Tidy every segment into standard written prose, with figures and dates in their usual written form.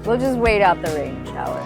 We'll just wait out the rain shower.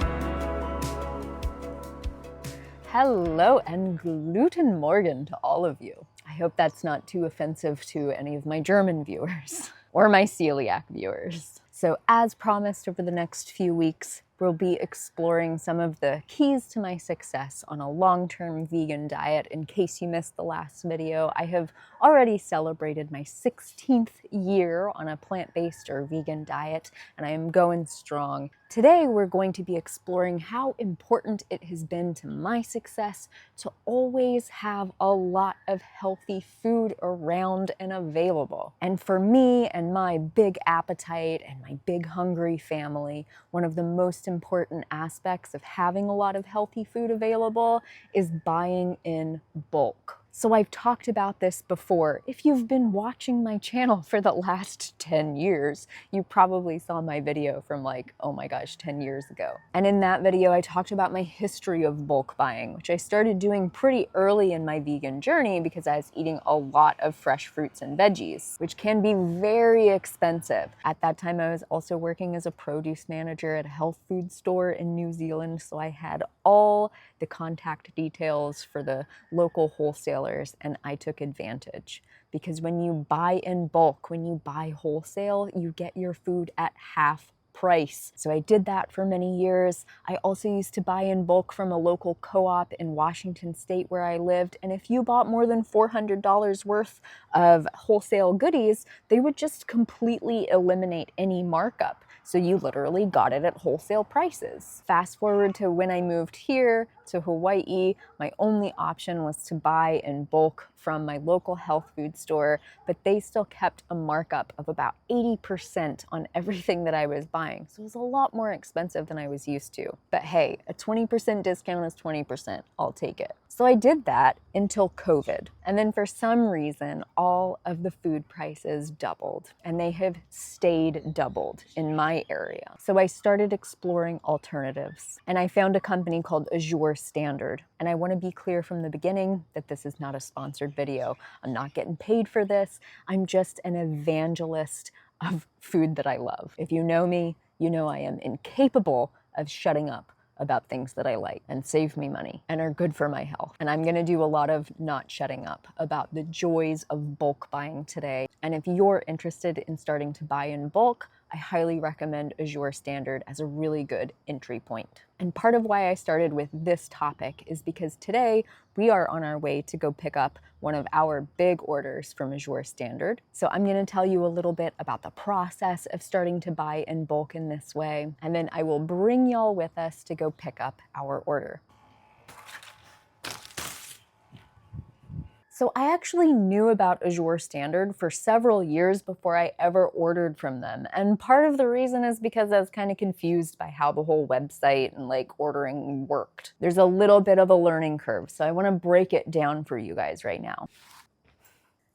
Hello and Guten Morgen to all of you. I hope that's not too offensive to any of my German viewers or my celiac viewers. So as promised, over the next few weeks, we'll be exploring some of the keys to my success on a long-term vegan diet. In case you missed the last video, I have already celebrated my 16th year on a plant-based or vegan diet, and I am going strong. Today, we're going to be exploring how important it has been to my success to always have a lot of healthy food around and available. And for me and my big appetite and my big hungry family, one of the most important aspects of having a lot of healthy food available is buying in bulk. So I've talked about this before. If you've been watching my channel for the last 10 years, you probably saw my video from like, oh my gosh, 10 years ago. And in that video, I talked about my history of bulk buying, which I started doing pretty early in my vegan journey because I was eating a lot of fresh fruits and veggies, which can be very expensive. At that time, I was also working as a produce manager at a health food store in New Zealand, so I had all the contact details for the local wholesalers, and I took advantage. Because when you buy in bulk, when you buy wholesale, you get your food at half price. So I did that for many years. I also used to buy in bulk from a local co-op in Washington State where I lived, and if you bought more than $400 worth of wholesale goodies, they would just completely eliminate any markup. So you literally got it at wholesale prices. Fast forward to when I moved here to Hawaii, my only option was to buy in bulk from my local health food store, but they still kept a markup of about 80% on everything that I was buying. So it was a lot more expensive than I was used to. But hey, a 20% discount is 20%. I'll take it. So I did that until COVID. And then for some reason, all of the food prices doubled, and they have stayed doubled in my area. So I started exploring alternatives, and I found a company called Azure Standard. And I want to be clear from the beginning that this is not a sponsored video. I'm not getting paid for this. I'm just an evangelist of food that I love. If you know me, you know I am incapable of shutting up about things that I like and save me money and are good for my health. And I'm gonna do a lot of not shutting up about the joys of bulk buying today. And if you're interested in starting to buy in bulk, I highly recommend Azure Standard as a really good entry point. And part of why I started with this topic is because today we are on our way to go pick up one of our big orders from Azure Standard. So I'm going to tell you a little bit about the process of starting to buy in bulk in this way, and then I will bring y'all with us to go pick up our order. So I actually knew about Azure Standard for several years before I ever ordered from them. And part of the reason is because I was kind of confused by how the whole website and like ordering worked. There's a little bit of a learning curve, so I want to break it down for you guys right now.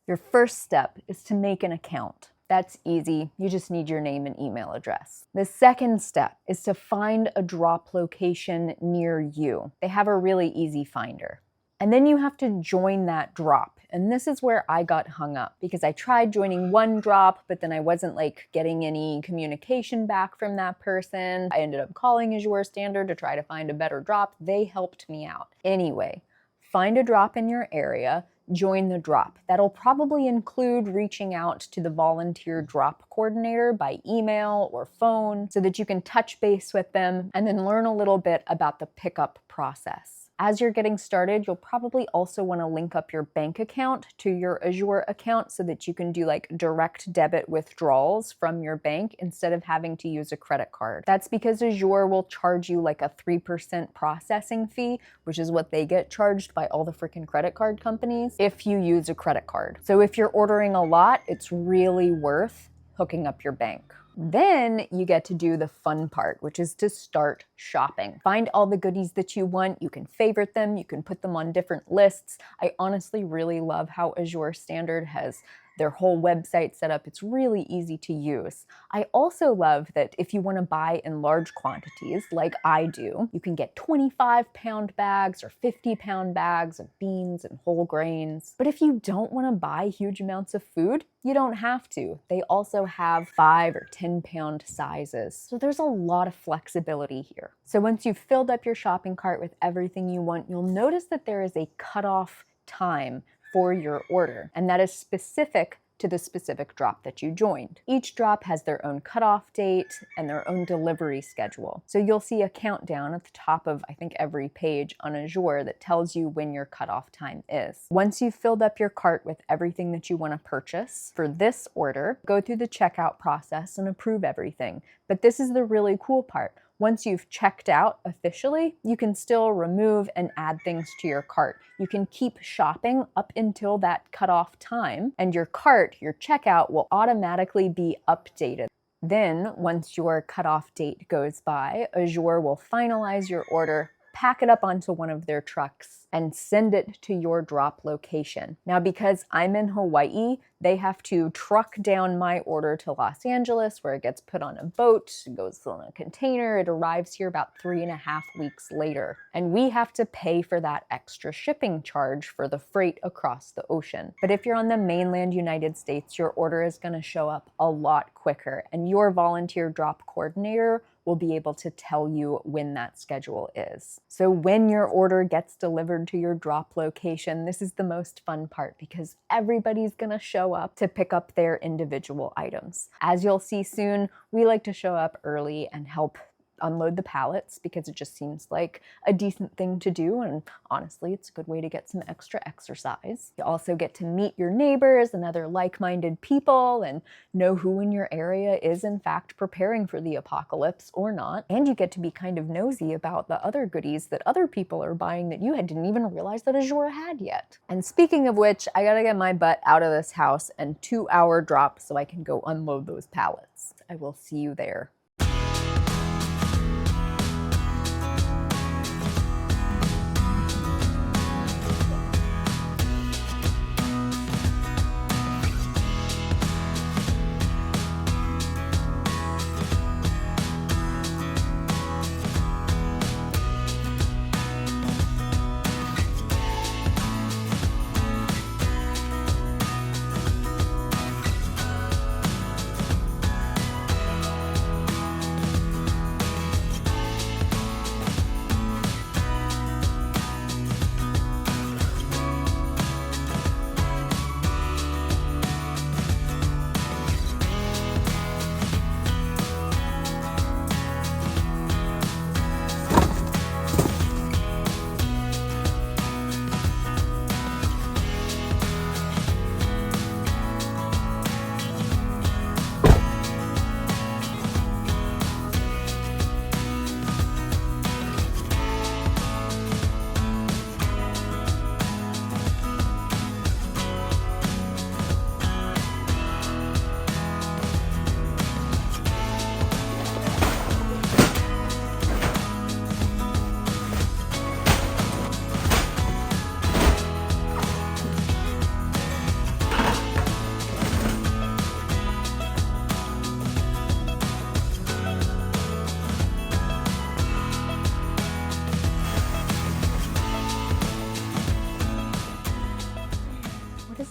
Your first step is to make an account. That's easy. You just need your name and email address. The second step is to find a drop location near you. They have a really easy finder. And then you have to join that drop. And this is where I got hung up because I tried joining one drop, but then I wasn't like getting any communication back from that person. I ended up calling Azure Standard to try to find a better drop. They helped me out. Anyway, find a drop in your area, join the drop. That'll probably include reaching out to the volunteer drop coordinator by email or phone so that you can touch base with them and then learn a little bit about the pickup process. As you're getting started, you'll probably also want to link up your bank account to your Azure account so that you can do like direct debit withdrawals from your bank instead of having to use a credit card. That's because Azure will charge you like a 3% processing fee, which is what they get charged by all the freaking credit card companies if you use a credit card. So if you're ordering a lot, it's really worth hooking up your bank. Then you get to do the fun part, which is to start shopping. Find all the goodies that you want. You can favorite them. You can put them on different lists. I honestly really love how Azure Standard has their whole website set up. It's really easy to use. I also love that if you want to buy in large quantities, like I do, you can get 25-pound bags or 50-pound bags of beans and whole grains. But if you don't want to buy huge amounts of food, you don't have to. They also have 5 or 10-pound sizes. So there's a lot of flexibility here. So once you've filled up your shopping cart with everything you want, you'll notice that there is a cutoff time for your order, and that is specific to the specific drop that you joined. Each drop has their own cutoff date and their own delivery schedule. So you'll see a countdown at the top of, I think, every page on Azure that tells you when your cutoff time is. Once you've filled up your cart with everything that you want to purchase for this order, go through the checkout process and approve everything. But this is the really cool part. Once you've checked out officially, you can still remove and add things to your cart. You can keep shopping up until that cutoff time, and your cart, your checkout, will automatically be updated. Then, once your cutoff date goes by, Azure will finalize your order, pack it up onto one of their trucks, and send it to your drop location. Now, because I'm in Hawaii, they have to truck down my order to Los Angeles, where it gets put on a boat, it goes on a container, it arrives here about 3.5 weeks later. And we have to pay for that extra shipping charge for the freight across the ocean. But if you're on the mainland United States, your order is gonna show up a lot quicker, and your volunteer drop coordinator will be able to tell you when that schedule is. So when your order gets delivered to your drop location, this is the most fun part because everybody's gonna show up to pick up their individual items. As you'll see soon, we like to show up early and help unload the pallets because it just seems like a decent thing to do, and honestly, it's a good way to get some extra exercise. You also get to meet your neighbors and other like-minded people and know who in your area is in fact preparing for the apocalypse or not, and you get to be kind of nosy about the other goodies that other people are buying that you didn't even realize that Azure had yet. And speaking of which, I gotta get my butt out of this house and 2-hour drop so I can go unload those pallets. I will see you there.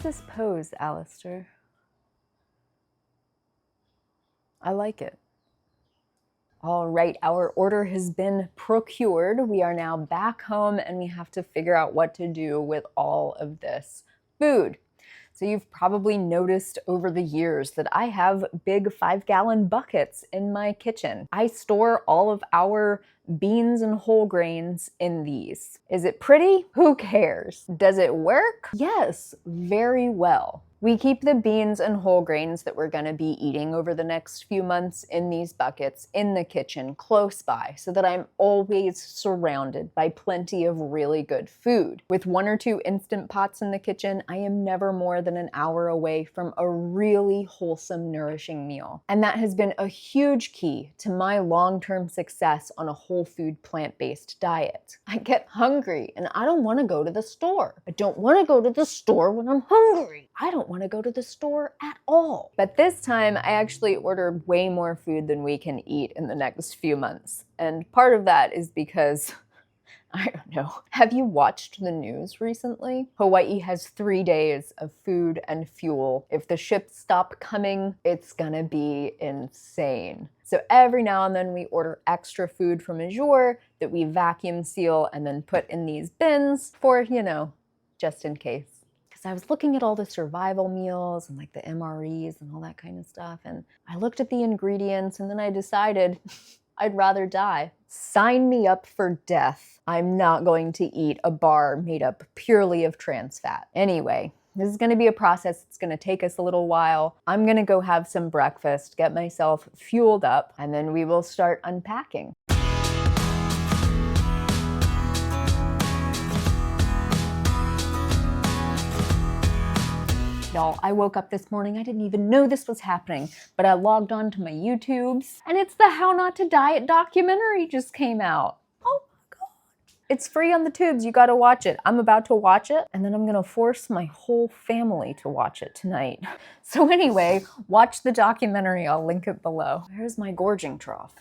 This pose, Alistair. I like it. All right, our order has been procured. We are now back home and we have to figure out what to do with all of this food. So you've probably noticed over the years that I have big 5-gallon buckets in my kitchen. I store all of our beans and whole grains in these. Is it pretty? Who cares? Does it work? Yes, very well. We keep the beans and whole grains that we're gonna be eating over the next few months in these buckets in the kitchen close by so that I'm always surrounded by plenty of really good food. With 1 or 2 Instant Pots in the kitchen, I am never more than an hour away from a really wholesome, nourishing meal. And that has been a huge key to my long-term success on a whole food, plant-based diet. I get hungry and I don't wanna go to the store. I don't wanna go to the store when I'm hungry. I don't want to go to the store at all. But this time I actually ordered way more food than we can eat in the next few months. And part of that is because I don't know. Have you watched the news recently? Hawaii has 3 days of food and fuel. If the ships stop coming, it's gonna be insane. So every now and then we order extra food from Azure that we vacuum seal and then put in these bins for, you know, just in case. Because I was looking at all the survival meals and like the MREs and all that kind of stuff, and I looked at the ingredients and then I decided I'd rather die. Sign me up for death. I'm not going to eat a bar made up purely of trans fat. Anyway, this is gonna be a process. It's gonna take us a little while. I'm gonna go have some breakfast, get myself fueled up, and then we will start unpacking. Y'all, I woke up this morning, I didn't even know this was happening, but I logged on to my YouTubes, and it's the How Not to Diet documentary just came out. Oh my God. It's free on the tubes, you gotta watch it. I'm about to watch it, and then I'm gonna force my whole family to watch it tonight. So anyway, watch the documentary, I'll link it below. Here's my gorging trough.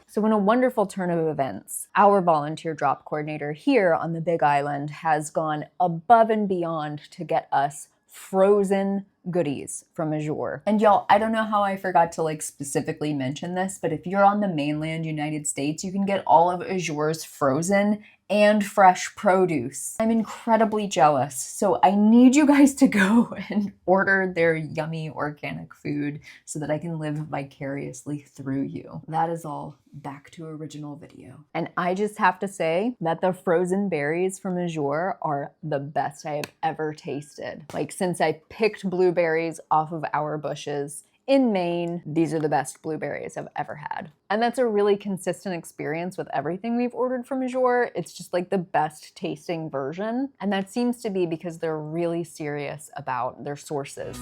So in a wonderful turn of events, our volunteer drop coordinator here on the Big Island has gone above and beyond to get us frozen goodies from Azure. And y'all, I don't know how I forgot to like specifically mention this, but if you're on the mainland United States, you can get all of Azure's frozen and fresh produce. I'm incredibly jealous, so I need you guys to go and order their yummy organic food so that I can live vicariously through you. That is all. Back to original video. And I just have to say that the frozen berries from Azure are the best I have ever tasted. Like, since I picked blueberries off of our bushes in Maine, these are the best blueberries I've ever had. And that's a really consistent experience with everything we've ordered from Azure. It's just like the best tasting version. And that seems to be because they're really serious about their sources.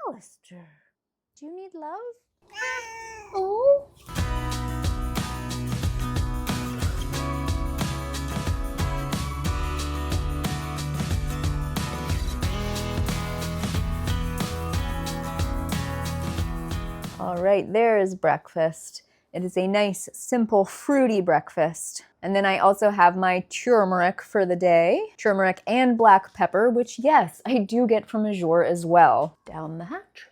Alistair, do you need love? Oh. All right, there is breakfast. It is a nice, simple, fruity breakfast. And then I also have my turmeric for the day. Turmeric and black pepper, which yes, I do get from Azure as well. Down the hatch.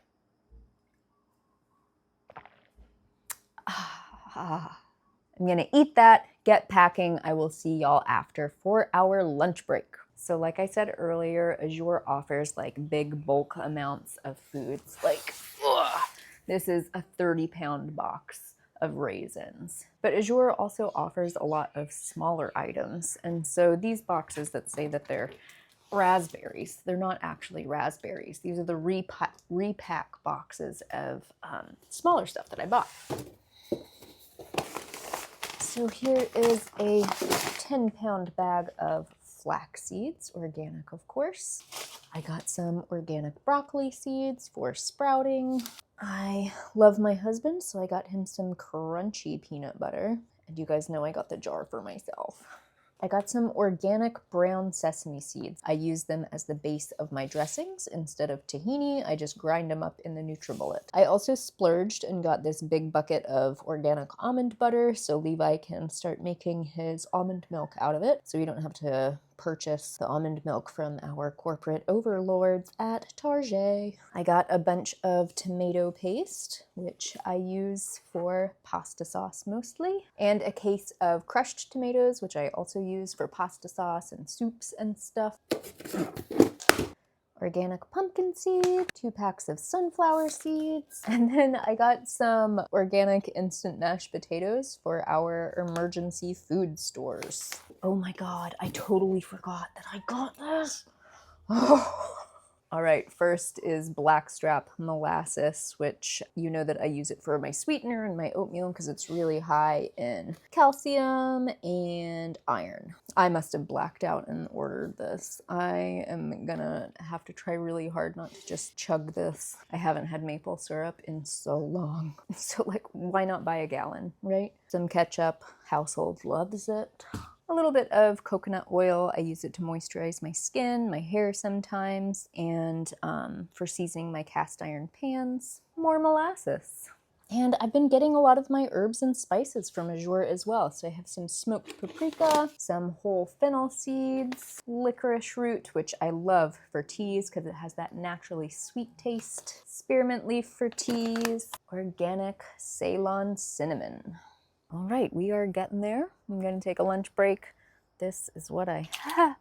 I'm gonna eat that, get packing. I will see y'all after for our lunch break. So like I said earlier, Azure offers like big bulk amounts of foods. Like, this is a 30-pound box of raisins. But Azure also offers a lot of smaller items. And so these boxes that say that they're raspberries, they're not actually raspberries. These are the repack boxes of smaller stuff that I bought. So here is a 10-pound bag of flax seeds, organic of course. I got some organic broccoli seeds for sprouting. I love my husband, so I got him some crunchy peanut butter. And you guys know I got the jar for myself. I got some organic brown sesame seeds. I use them as the base of my dressings. Instead of tahini, I just grind them up in the NutriBullet. I also splurged and got this big bucket of organic almond butter so Levi can start making his almond milk out of it, so we don't have to purchase the almond milk from our corporate overlords at Target. I got a bunch of tomato paste, which I use for pasta sauce mostly, and a case of crushed tomatoes, which I also use for pasta sauce and soups and stuff. Organic pumpkin seed, 2 packs of sunflower seeds, and then I got some organic instant mashed potatoes for our emergency food stores. Oh my god, I totally forgot that I got this. Oh. All right, first is blackstrap molasses, which you know that I use it for my sweetener and my oatmeal because it's really high in calcium and iron. I must have blacked out and ordered this. I am gonna have to try really hard not to just chug this. I haven't had maple syrup in so long. So like, why not buy a gallon, right? Some ketchup, household loves it. A little bit of coconut oil. I use it to moisturize my skin, my hair sometimes, and for seasoning my cast iron pans. More molasses. And I've been getting a lot of my herbs and spices from Azure as well. So I have some smoked paprika, some whole fennel seeds, licorice root, which I love for teas because it has that naturally sweet taste, spearmint leaf for teas, organic Ceylon cinnamon. All right, we are getting there. I'm gonna take a lunch break. This is what I have.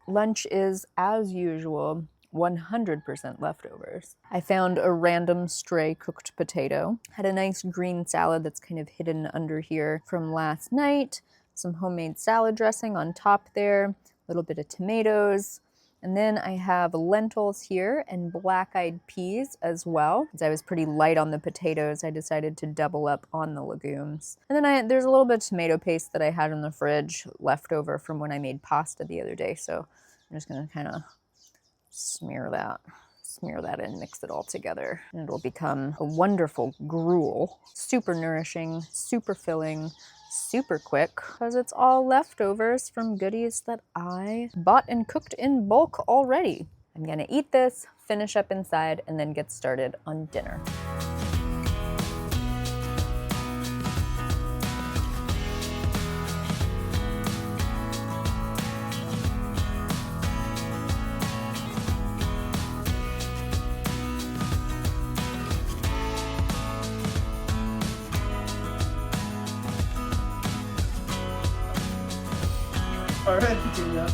Lunch is, as usual, 100% leftovers. I found a random stray cooked potato. Had a nice green salad that's kind of hidden under here from last night. Some homemade salad dressing on top there. A little bit of tomatoes. And then I have lentils here and black-eyed peas as well. Since I was pretty light on the potatoes, I decided to double up on the legumes. And then there's a little bit of tomato paste that I had in the fridge left over from when I made pasta the other day. So I'm just gonna kind of smear that in, mix it all together. And it'll become a wonderful gruel. Super nourishing, super filling, super quick, because it's all leftovers from goodies that I bought and cooked in bulk already. I'm gonna eat this, finish up inside, and then get started on dinner. All right, yeah.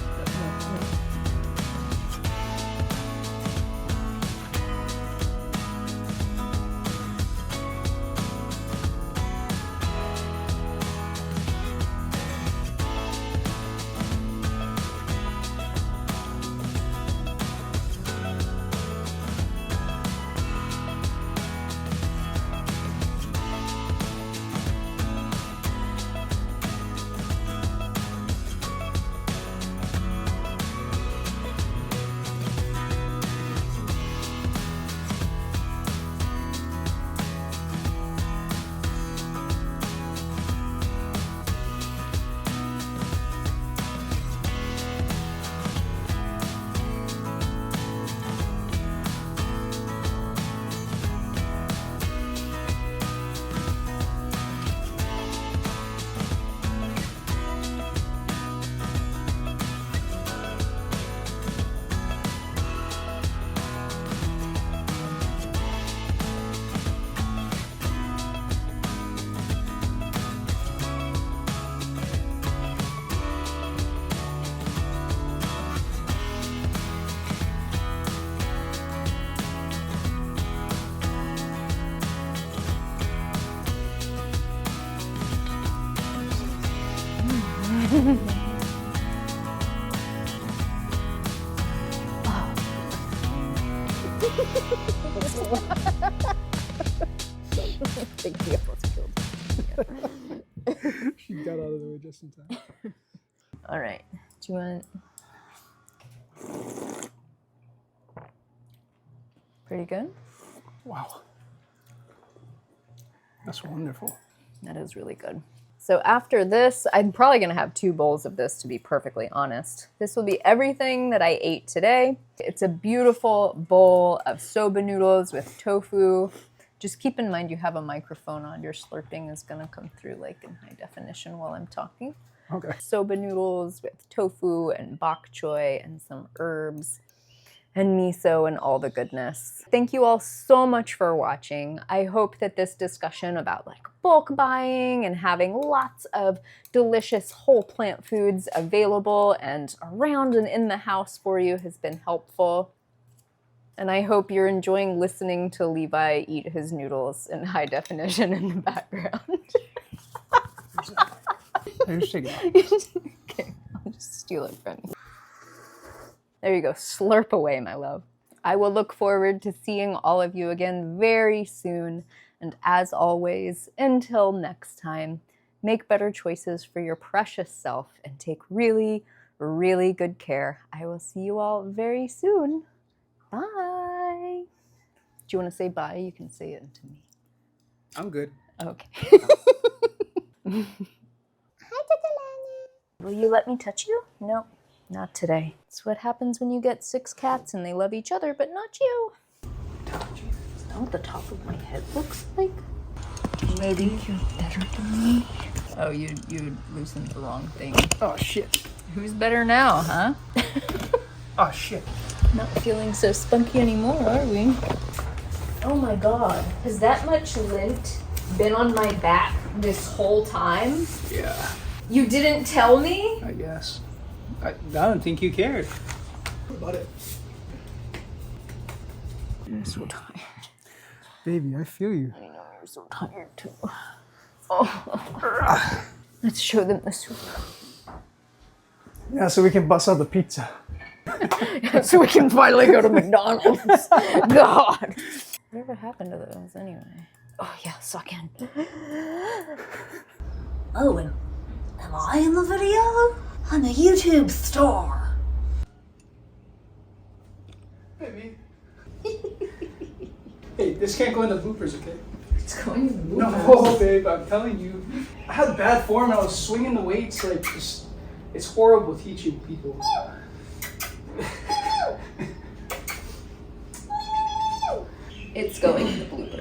Thank you. She got out of the way just in time. All right. Do you want? Pretty good? Wow. That's wonderful. That is really good. So after this, I'm probably gonna have 2 bowls of this, to be perfectly honest. This will be everything that I ate today. It's a beautiful bowl of soba noodles with tofu. Just keep in mind you have a microphone on. Your slurping is gonna come through like in high definition while I'm talking. Okay. Soba noodles with tofu and bok choy and some herbs and miso and all the goodness. Thank you all so much for watching. I hope that this discussion about like bulk buying and having lots of delicious whole plant foods available and around and in the house for you has been helpful. And I hope you're enjoying listening to Levi eat his noodles in high definition in the background. Just take it out. Okay, I'll just steal it from you. There you go. Slurp away, my love. I will look forward to seeing all of you again very soon. And as always, until next time, make better choices for your precious self and take really, really good care. I will see you all very soon. Bye. Do you want to say bye? You can say it to me. I'm good. Okay. Will you let me touch you? No, not today. It's what happens when you get 6 cats and they love each other, but not you. Is that what the top of my head looks like? Maybe you're better than me. Oh, you loosened the wrong thing. Oh, shit. Who's better now, huh? Oh, shit. Not feeling so spunky anymore, are we? Oh my god. Has that much lint been on my back this whole time? Yeah, You didn't tell me? I guess. I don't think you cared. What about it? I'm so tired. Baby, I feel you. I know you're so tired too. Oh. Let's show them the soup. Yeah, so we can bust out the pizza. So we can finally go to McDonald's. God. Whatever happened to those anyway? Oh yeah, suck in. Oh, and am I in the video? I'm a YouTube star. Baby. Hey, this can't go in the bloopers, okay? It's going in the No, babe, I'm telling you. I had bad form and I was swinging the weights like just, it's horrible teaching people. It's going in the bloopers.